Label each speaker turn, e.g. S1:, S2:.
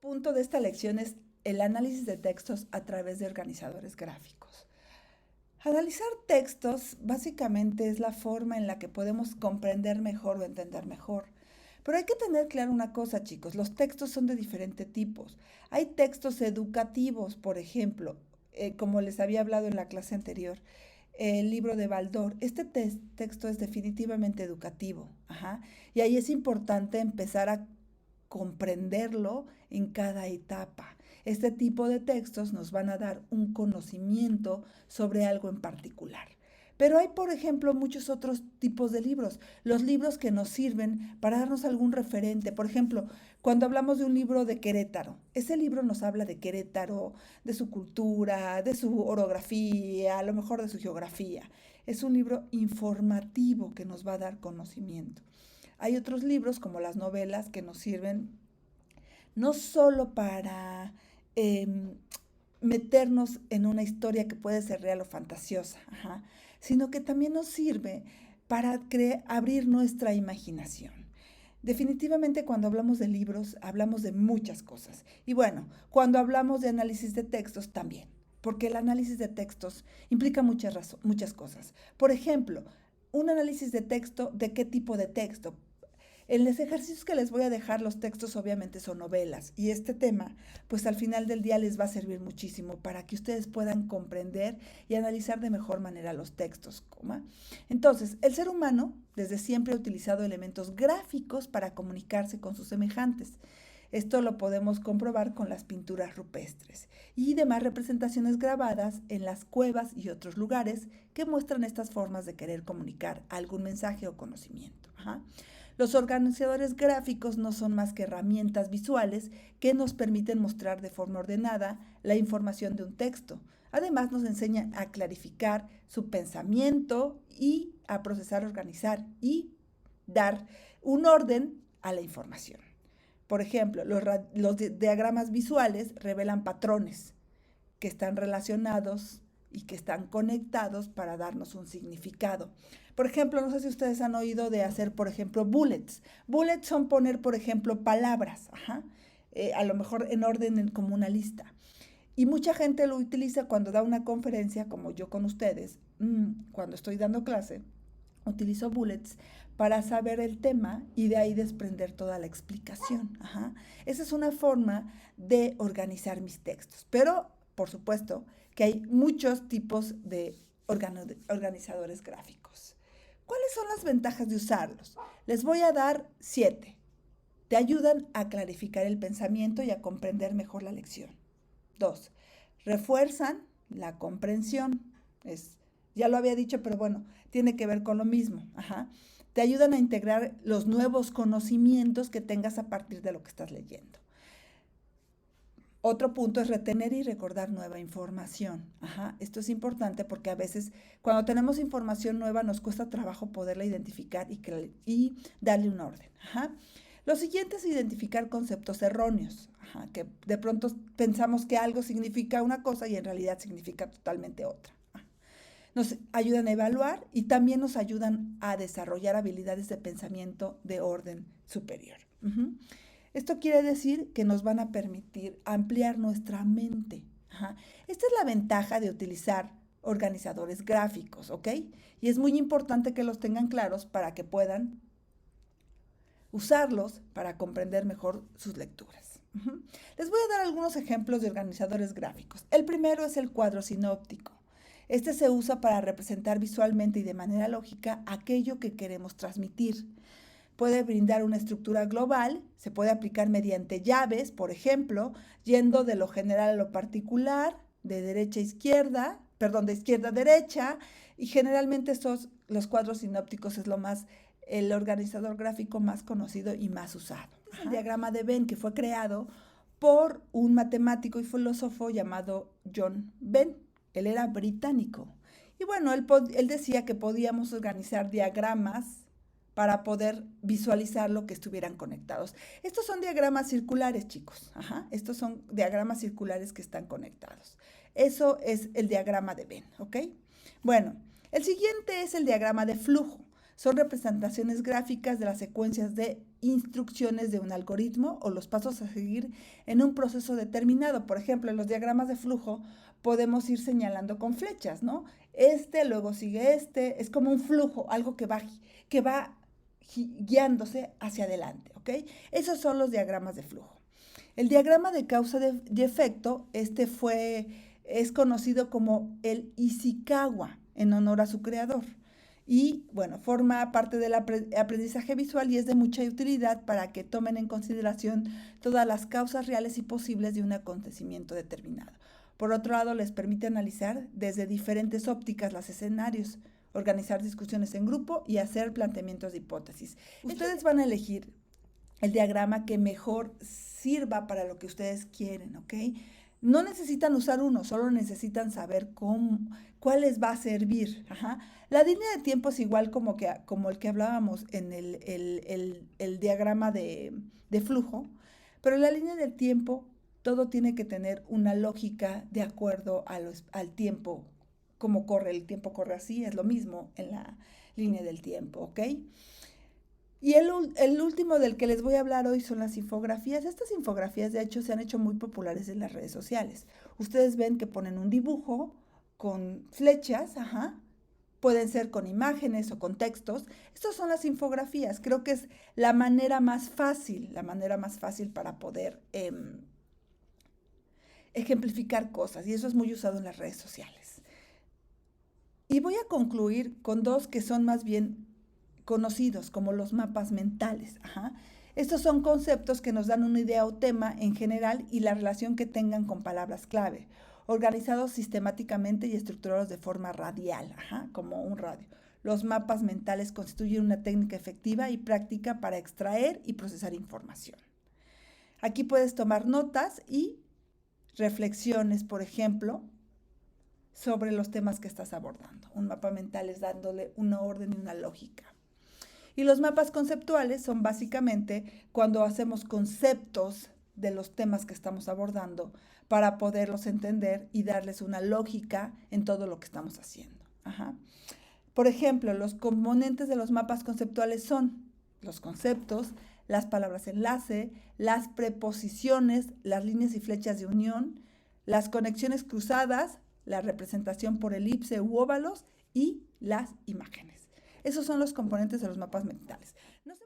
S1: punto de esta lección es el análisis de textos a través de organizadores gráficos. Analizar textos básicamente es la forma en la que podemos comprender mejor o entender mejor. Pero hay que tener claro una cosa, chicos, los textos son de diferentes tipos. Hay textos educativos, por ejemplo, como les había hablado en la clase anterior, el libro de Baldor. Este texto es definitivamente educativo, y ahí es importante empezar a comprenderlo en cada etapa. Este tipo de textos nos van a dar un conocimiento sobre algo en particular. Pero hay, por ejemplo, muchos otros tipos de libros. Los libros que nos sirven para darnos algún referente. Por ejemplo, cuando hablamos de un libro de Querétaro, ese libro nos habla de Querétaro, de su cultura, de su orografía, a lo mejor de su geografía. Es un libro informativo que nos va a dar conocimiento. Hay otros libros, como las novelas, que nos sirven no solo para meternos en una historia que puede ser real o fantasiosa, sino que también nos sirve para abrir nuestra imaginación. Definitivamente cuando hablamos de libros, hablamos de muchas cosas. Y bueno, cuando hablamos de análisis de textos también, porque el análisis de textos implica muchas cosas. Por ejemplo, un análisis de texto, ¿de qué tipo de texto? En los ejercicios que les voy a dejar, los textos obviamente son novelas, y este tema, pues al final del día les va a servir muchísimo para que ustedes puedan comprender y analizar de mejor manera los textos. Entonces, el ser humano desde siempre ha utilizado elementos gráficos para comunicarse con sus semejantes. Esto lo podemos comprobar con las pinturas rupestres y demás representaciones grabadas en las cuevas y otros lugares que muestran estas formas de querer comunicar algún mensaje o conocimiento. Los organizadores gráficos no son más que herramientas visuales que nos permiten mostrar de forma ordenada la información de un texto. Además, nos enseñan a clarificar su pensamiento y a procesar, organizar y dar un orden a la información. Por ejemplo, los diagramas visuales revelan patrones que están relacionados y que están conectados para darnos un significado. Por ejemplo, no sé si ustedes han oído de hacer, por ejemplo, bullets. Bullets son poner, por ejemplo, palabras, a lo mejor en orden como una lista. Y mucha gente lo utiliza cuando da una conferencia, como yo con ustedes, cuando estoy dando clase, utilizo bullets para saber el tema y de ahí desprender toda la explicación. Esa es una forma de organizar mis textos. Pero, por supuesto, que hay muchos tipos de organizadores gráficos. ¿Cuáles son las ventajas de usarlos? Les voy a dar 7. Te ayudan a clarificar el pensamiento y a comprender mejor la lección. 2. Refuerzan la comprensión. Ya lo había dicho, pero bueno, tiene que ver con lo mismo. Te ayudan a integrar los nuevos conocimientos que tengas a partir de lo que estás leyendo. Otro punto es retener y recordar nueva información. Esto es importante porque a veces cuando tenemos información nueva nos cuesta trabajo poderla identificar y darle un orden. Lo siguiente es identificar conceptos erróneos, que de pronto pensamos que algo significa una cosa y en realidad significa totalmente otra. Nos ayudan a evaluar y también nos ayudan a desarrollar habilidades de pensamiento de orden superior. Esto quiere decir que nos van a permitir ampliar nuestra mente. Esta es la ventaja de utilizar organizadores gráficos, ¿ok? Y es muy importante que los tengan claros para que puedan usarlos para comprender mejor sus lecturas. Les voy a dar algunos ejemplos de organizadores gráficos. El primero es el cuadro sinóptico. Este se usa para representar visualmente y de manera lógica aquello que queremos transmitir. Puede brindar una estructura global, se puede aplicar mediante llaves, por ejemplo, yendo de lo general a lo particular, de derecha a izquierda, de izquierda a derecha, y generalmente los cuadros sinópticos es el organizador gráfico más conocido y más usado. Es el diagrama de Venn, que fue creado por un matemático y filósofo llamado John Venn. Él era británico. Y bueno, él decía que podíamos organizar diagramas para poder visualizar lo que estuvieran conectados. Estos son diagramas circulares, chicos. Estos son diagramas circulares que están conectados. Eso es el diagrama de Venn, ¿ok? Bueno, el siguiente es el diagrama de flujo. Son representaciones gráficas de las secuencias de instrucciones de un algoritmo o los pasos a seguir en un proceso determinado. Por ejemplo, en los diagramas de flujo podemos ir señalando con flechas, ¿no? Luego sigue es como un flujo, algo que va guiándose hacia adelante, ¿ok? Esos son los diagramas de flujo. El diagrama de causa y efecto, es conocido como el Ishikawa, en honor a su creador. Y bueno, forma parte del aprendizaje visual y es de mucha utilidad para que tomen en consideración todas las causas reales y posibles de un acontecimiento determinado. Por otro lado, les permite analizar desde diferentes ópticas los escenarios, organizar discusiones en grupo y hacer planteamientos de hipótesis. Ustedes van a elegir el diagrama que mejor sirva para lo que ustedes quieren, ¿ok? No necesitan usar uno, solo necesitan saber cuál les va a servir. Ajá. La línea de tiempo es igual como el que hablábamos en el diagrama de flujo, pero en la línea del tiempo todo tiene que tener una lógica de acuerdo al tiempo, como corre, el tiempo corre así, es lo mismo en la línea del tiempo, ¿ok? Y el último del que les voy a hablar hoy son las infografías. Estas infografías, de hecho, se han hecho muy populares en las redes sociales. Ustedes ven que ponen un dibujo con flechas, ajá. Pueden ser con imágenes o con textos. Estas son las infografías. Creo que es la manera más fácil para poder ejemplificar cosas. Y eso es muy usado en las redes sociales. Y voy a concluir con dos que son más bien conocidos como los mapas mentales. Ajá. Estos son conceptos que nos dan una idea o tema en general y la relación que tengan con palabras clave, organizados sistemáticamente y estructurados de forma radial, ajá, como un radio. Los mapas mentales constituyen una técnica efectiva y práctica para extraer y procesar información. Aquí puedes tomar notas y reflexiones, por ejemplo, sobre los temas que estás abordando. Un mapa mental es dándole una orden y una lógica. Y los mapas conceptuales son básicamente cuando hacemos conceptos de los temas que estamos abordando para poderlos entender y darles una lógica en todo lo que estamos haciendo. Ajá. Por ejemplo, los componentes de los mapas conceptuales son los conceptos, las palabras enlace, las preposiciones, las líneas y flechas de unión, las conexiones cruzadas, la representación por elipse u óvalos y las imágenes. Esos son los componentes de los mapas mentales. No sé